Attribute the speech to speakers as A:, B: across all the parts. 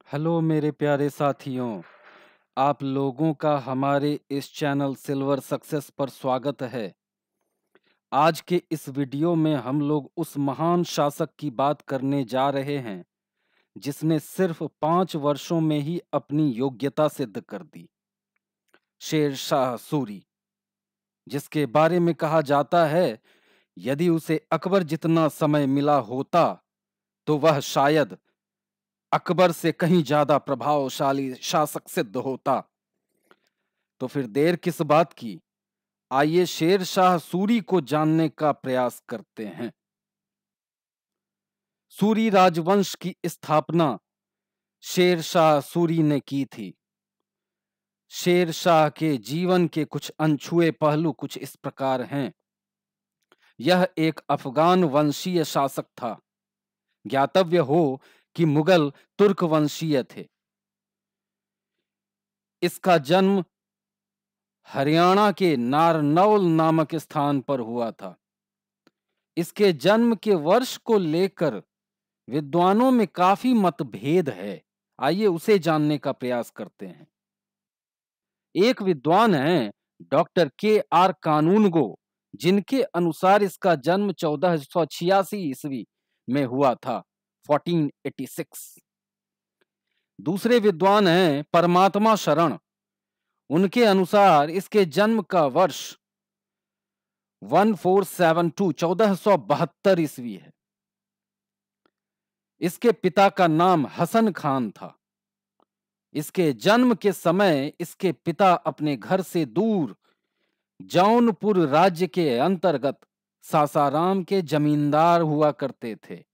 A: Hello मेरे प्यारे साथियों, आप लोगों का हमारे इस चैनल सिल्वर सक्सेस पर स्वागत है। आज के इस वीडियो में हम लोग उस महान शासक की बात करने जा रहे हैं, जिसने सिर्फ 5 वर्षों में ही अपनी योग्यता सिद्ध कर दी। शेर शाह सूरी, जिसके बारे में कहा जाता है, यदि उसे अकबर जितना समय मिला होता, तो वह शायद अकबर से कहीं ज्यादा प्रभावशाली शासक सिद्ध होता। तो फिर देर किस बात की? आइए शेर शाह सूरी को जानने का प्रयास करते हैं। सूरी राजवंश की स्थापना शेर शाह सूरी ने की थी। शेर शाह के जीवन के कुछ अनछुए पहलू कुछ इस प्रकार हैं। यह एक अफगान वंशीय शासक था। ज्ञातव्य हो कि मुगल तुर्क वंशीय थे। इसका जन्म हरियाणा के नारनौल नामक स्थान पर हुआ था। इसके जन्म के वर्ष को लेकर विद्वानों में काफी मतभेद है। आइए उसे जानने का प्रयास करते हैं। एक विद्वान हैं डॉक्टर के आर कानूनगो, जिनके अनुसार इसका जन्म 1486 ईस्वी में हुआ था, 1486। दूसरे विद्वान हैं परमात्मा शरण। उनके अनुसार इसके जन्म का वर्ष 1472 ईस्वी है। इसके पिता का नाम हसन खान था। इसके जन्म के समय इसके पिता अपने घर से दूर जौनपुर राज्य के अंतर्गत सासाराम के जमींदार हुआ करते थे।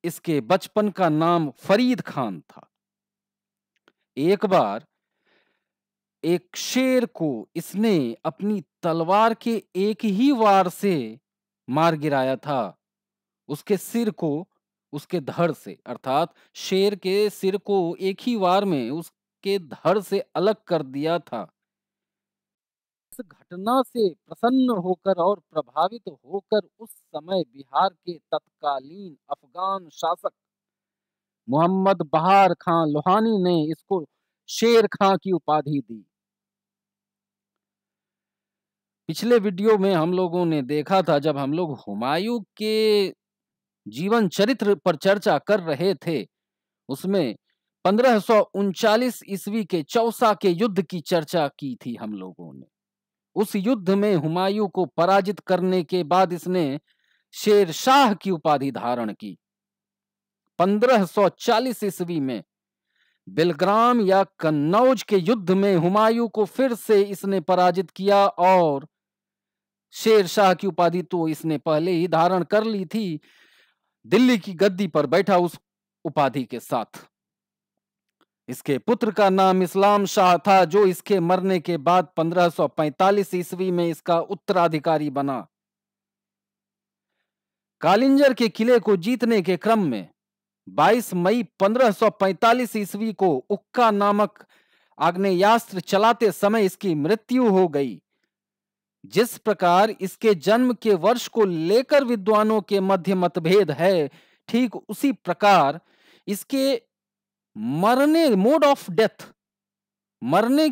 A: इसके बचपन का नाम फरीद खान था। एक बार एक शेर को इसने अपनी तलवार के एक ही वार से मार गिराया था। उसके सिर को उसके धड़ से, अर्थात शेर के सिर को एक ही वार में उसके धड़ से अलग कर दिया था। इस घटना से प्रसन्न होकर और प्रभावित होकर उस समय बिहार के तत्कालीन अफगान शासक मोहम्मद बहार खां लोहानी ने इसको शेर खां की उपाधि दी। पिछले वीडियो में हम लोगों ने देखा था, जब हम लोग हुमायूं के जीवन चरित्र पर चर्चा कर रहे थे, उसमें 1539 ईस्वी के चौसा के युद्ध की चर्चा की थी हम लोगों ने। उस युद्ध में हुमायूं को पराजित करने के बाद इसने शेर शाह की उपाधि धारण की। 1540 ईस्वी में बिलग्राम या कन्नौज के युद्ध में हुमायूं को फिर से इसने पराजित किया और शेर शाह की उपाधि तो इसने पहले ही धारण कर ली थी, दिल्ली की गद्दी पर बैठा उस उपाधि के साथ। इसके पुत्र का नाम इस्लाम शाह था, जो इसके मरने के बाद 1545 ईस्वी में इसका उत्तराधिकारी बना। कालिंजर के किले को जीतने के क्रम में 22 मई 1545 ईस्वी को उक्का नामक आग्नेयास्त्र चलाते समय इसकी मृत्यु हो गई। जिस प्रकार इसके जन्म के वर्ष को लेकर विद्वानों के मध्य मतभेद है, ठीक उसी प्रकार इसके मरने, मोड ऑफ डेथ, मरने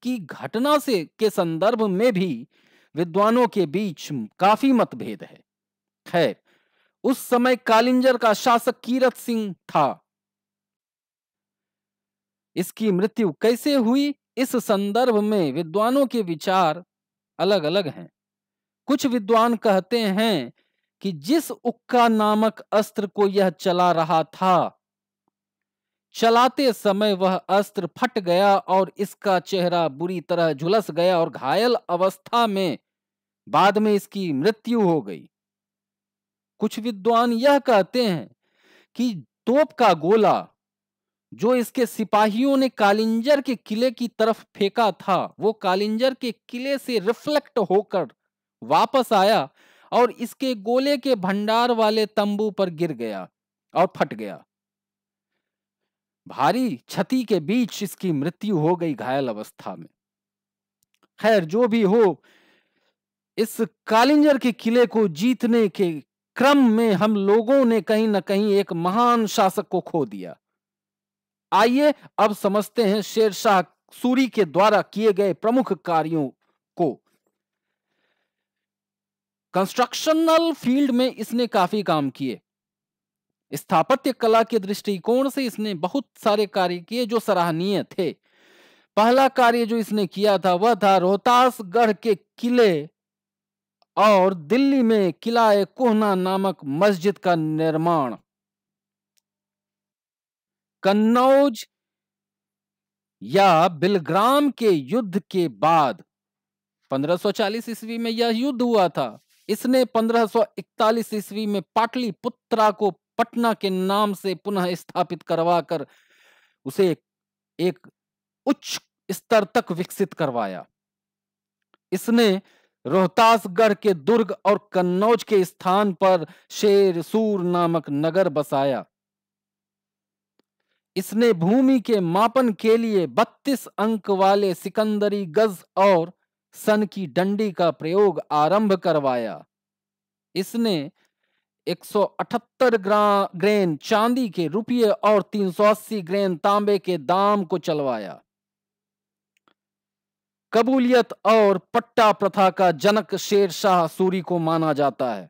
A: की घटना से के संदर्भ में भी विद्वानों के बीच काफी मतभेद है। खैर, उस समय कालिंजर का शासक कीरत सिंह था। इसकी मृत्यु कैसे हुई, इस संदर्भ में विद्वानों के विचार अलग अलग हैं। कुछ विद्वान कहते हैं कि जिस उक्का नामक अस्त्र को यह चला रहा था, चलाते समय वह अस्त्र फट गया और इसका चेहरा बुरी तरह झुलस गया और घायल अवस्था में बाद में इसकी मृत्यु हो गई। कुछ विद्वान यह कहते हैं कि तोप का गोला जो इसके सिपाहियों ने कालिंजर के किले की तरफ फेंका था, वो कालिंजर के किले से रिफ्लेक्ट होकर वापस आया और इसके गोले के भंडार वाले तंबू पर गिर गया और फट गया। भारी क्षति के बीच इसकी मृत्यु हो गई घायल अवस्था में। खैर, जो भी हो, इस कालिंजर के किले को जीतने के क्रम में हम लोगों ने कहीं ना कहीं एक महान शासक को खो दिया। आइए अब समझते हैं शेरशाह सूरी के द्वारा किए गए प्रमुख कार्यों को। कंस्ट्रक्शनल फील्ड में इसने काफी काम किए। स्थापत्य कला के दृष्टिकोण से इसने बहुत सारे कार्य किए जो सराहनीय थे। पहला कार्य जो इसने किया था वह था रोहतासगढ़ के किले और दिल्ली में किला कोहना नामक मस्जिद का निर्माण। कन्नौज या बिलग्राम के युद्ध के बाद 1540 ईस्वी में यह युद्ध हुआ था। इसने 1541 ईस्वी में पाटलिपुत्रा को पटना के नाम से पुनः स्थापित करवाकर उसे एक उच्च स्तर तक विकसित करवाया। इसने रोहतासगढ़ के दुर्ग और कन्नौज के स्थान पर शेरसूर नामक नगर बसाया। इसने भूमि के मापन के लिए 32 अंक वाले सिकंदरी गज और सन की डंडी का प्रयोग आरंभ करवाया। इसने 178 ग्रेन चांदी के रुपये और 380 ग्रेन तांबे के दाम को चलवाया। कबूलियत और पट्टा प्रथा का जनक शेरशाह सूरी को माना जाता है।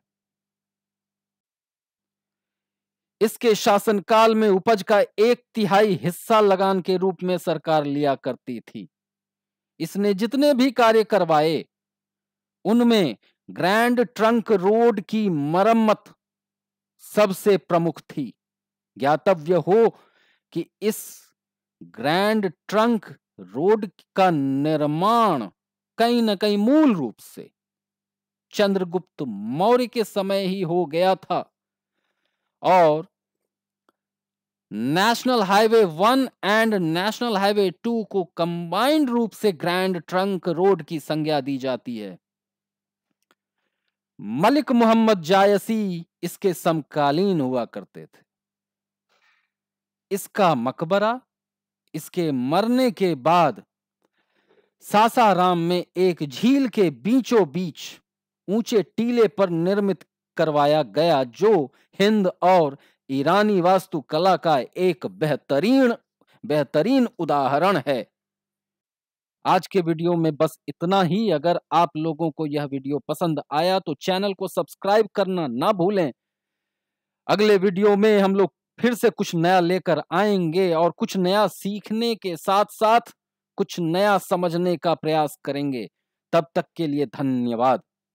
A: इसके शासनकाल में उपज का 1/3 हिस्सा लगान के रूप में सरकार लिया करती थी। इसने जितने भी कार्य करवाए उनमें ग्रैंड ट्रंक रोड की मरम्मत सबसे प्रमुख थी। ज्ञातव्य हो कि इस ग्रैंड ट्रंक रोड का निर्माण कहीं न कहीं मूल रूप से चंद्रगुप्त मौर्य के समय ही हो गया था और national highway 1 and national highway 2 को कंबाइंड रूप से ग्रैंड ट्रंक रोड की संज्ञा दी जाती है। मलिक मोहम्मद जायसी इसके समकालीन हुआ करते थे। इसका मकबरा इसके मरने के बाद सासाराम में एक झील के बीचों बीच ऊंचे टीले पर निर्मित करवाया गया, जो हिंद और ईरानी वास्तुकला का एक बेहतरीन उदाहरण है। आज के वीडियो में बस इतना ही। अगर आप लोगों को यह वीडियो पसंद आया तो चैनल को सब्सक्राइब करना ना भूलें। अगले वीडियो में हम लोग फिर से कुछ नया लेकर आएंगे और कुछ नया सीखने के साथ साथ कुछ नया समझने का प्रयास करेंगे। तब तक के लिए धन्यवाद।